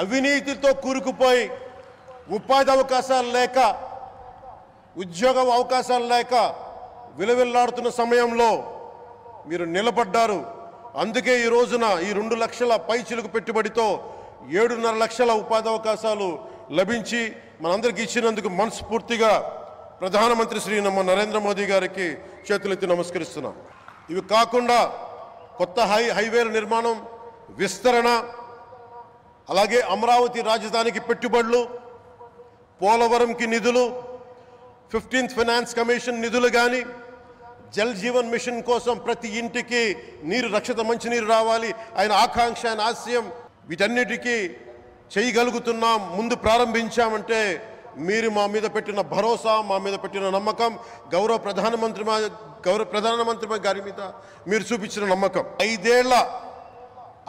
అవినీతితో కూరుకుపోయి ఉపాధి అవకాశాలు లేక ఉద్యోగ అవకాశాలు లేక విలవిల్లాడుతున్న సమయంలో మీరు నిలబడ్డారు. అందుకే ఈ రోజున ఈ 2 లక్షల పైచిలుకు పెట్టుబడితో 7.5 లక్షల ఉపాధి అవకాశాలు లభించి మనందరికీ ఇచ్చినందుకు మనస్ఫూర్తిగా ప్రధానమంత్రి శ్రీ నరేంద్ర మోదీ గారికి చేతులెత్తి నమస్కరిస్తున్నాం. ఇవి కాకుండా కొత్త హైవేల నిర్మాణం, విస్తరణ, అలాగే అమరావతి రాజధానికి పెట్టుబడులు, పోలవరంకి నిధులు, 15th ఫైనాన్స్ కమిషన్ నిధులు కానీ, జల్ జీవన్ మిషన్ కోసం ప్రతి ఇంటికి నీరు, రక్షిత మంచినీరు రావాలి ఆయన ఆకాంక్ష, ఆయన ఆశయం, వీటన్నిటికీ చేయగలుగుతున్నాం. ముందు ప్రారంభించామంటే మీరు మా మీద పెట్టిన భరోసా, మా మీద పెట్టిన నమ్మకం, గౌరవ ప్రధానమంత్రి గారి మీద మీరు చూపించిన నమ్మకం. 5 ఏళ్ల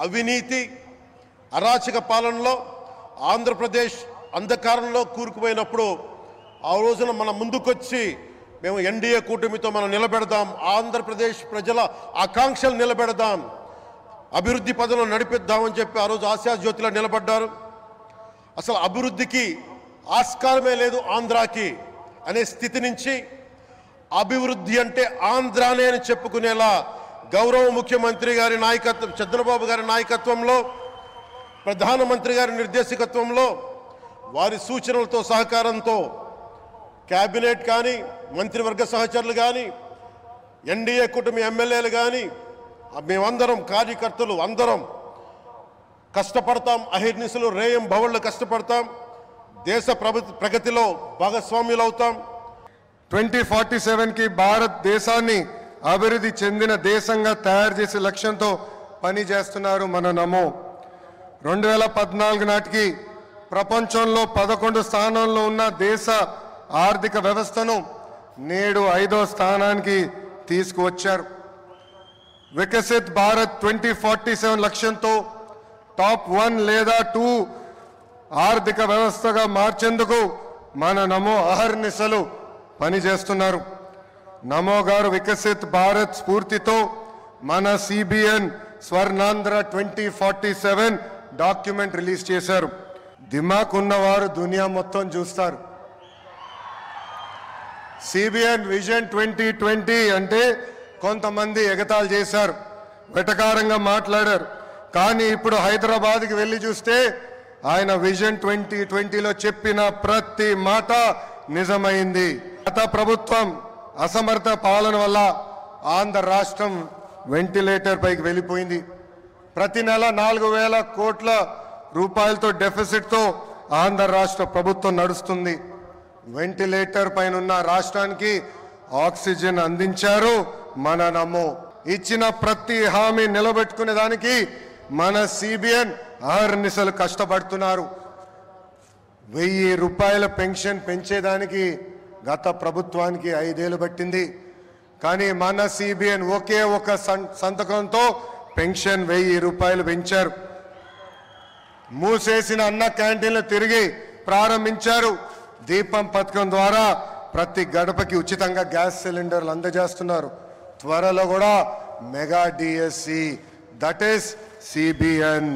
అవినీతి అరాచక పాలనలో ఆంధ్రప్రదేశ్ అంధకారంలో కూరుకుపోయినప్పుడు ఆ రోజున మన ముందుకొచ్చి మేము ఎన్డీఏ కూటమితో మనం నిలబెడదాం, ఆంధ్రప్రదేశ్ ప్రజల ఆకాంక్షలు నిలబెడదాం, అభివృద్ధి పదంలో నడిపిద్దామని చెప్పి ఆ రోజు ఆశాజ్యోతిలో నిలబడ్డారు. అసలు అభివృద్ధికి ఆస్కారమే లేదు ఆంధ్రాకి అనే స్థితి నుంచి అభివృద్ధి అంటే ఆంధ్రానే అని చెప్పుకునేలా గౌరవ ముఖ్యమంత్రి గారి నాయకత్వం, చంద్రబాబు గారి నాయకత్వంలో, ప్రధానమంత్రి గారి నిర్దేశకత్వంలో, వారి సూచనలతో సహకారంతో క్యాబినెట్ కానీ, మంత్రివర్గ సహచరులు కానీ, ఎన్డీఏ కూటమి ఎమ్మెల్యేలు కానీ, మేమందరం కార్యకర్తలు అందరం కష్టపడతాం. అహిర్నిశలు రేయం భవళ్ళు కష్టపడతాం. దేశ ప్రగతిలో భాగస్వామ్యులు అవుతాం. 2047కి భారతదేశాన్ని అభివృద్ధి చెందిన దేశంగా తయారు చేసే లక్ష్యంతో పనిచేస్తున్నారు మన నమో. 2014 నాటికి ప్రపంచంలో 11 స్థానంలో ఉన్న దేశ ఆర్థిక వ్యవస్థను నేడు 5వ స్థానానికి తీసుకువచ్చారు. వికసిత్ భారత్ 2047 లక్ష్యంతో టాప్ 1 లేదా 2 ఆర్థిక వ్యవస్థగా మార్చేందుకు మన నమో అహర్నిశలు పనిచేస్తున్నారు. నమో గారు వికసిత్ భారత్ స్ఫూర్తితో మన సిబిఎన్ స్వర్ణాంధ్ర 2047 డాక్యుమెంట్ రిలీజ్ చేశారు. దిమాక్ ఉన్నవారు దునియా మొత్తం చూస్తారు. సిబిఎన్ విజన్ 2020 అంటే కొంతమంది ఎగతాళి చేశారు, వెటకారంగా మాట్లాడారు. కానీ ఇప్పుడు హైదరాబాద్కి వెళ్ళి చూస్తే ఆయన విజన్ 2020లో చెప్పిన ప్రతి మాట నిజమైంది. గత ప్రభుత్వం అసమర్థ పాలన వల్ల ఆంధ్ర రాష్ట్రం వెంటిలేటర్ పైకి వెళ్ళిపోయింది. ప్రతి నెల 4,000 కోట్ల రూపాయలతో డెఫిసిట్తో ఆంధ్ర రాష్ట్ర ప్రభుత్వం నడుస్తుంది. వెంటిలేటర్ పైన ఉన్న రాష్ట్రానికి ఆక్సిజన్ అందించారు మన నమో. ఇచ్చిన ప్రతి హామీ నిలబెట్టుకునే దానికి మన సిబిఎన్ అహర్నిశలు కష్టపడుతున్నారు. 1000 రూపాయల పెన్షన్ పెంచేదానికి గత ప్రభుత్వానికి 5 ఏళ్ళు పట్టింది. కానీ మన సిబిఎన్ ఒకే ఒక సంతకంతో పెన్షన్ 1000 రూపాయలు పెంచారు. మూసేసిన అన్న క్యాంటీన్లు తిరిగి ప్రారంభించారు. దీపం పథకం ద్వారా ప్రతి గడపకి ఉచితంగా గ్యాస్ సిలిండర్లు అందజేస్తున్నారు. త్వరలో కూడా mega DSC, that is CBN.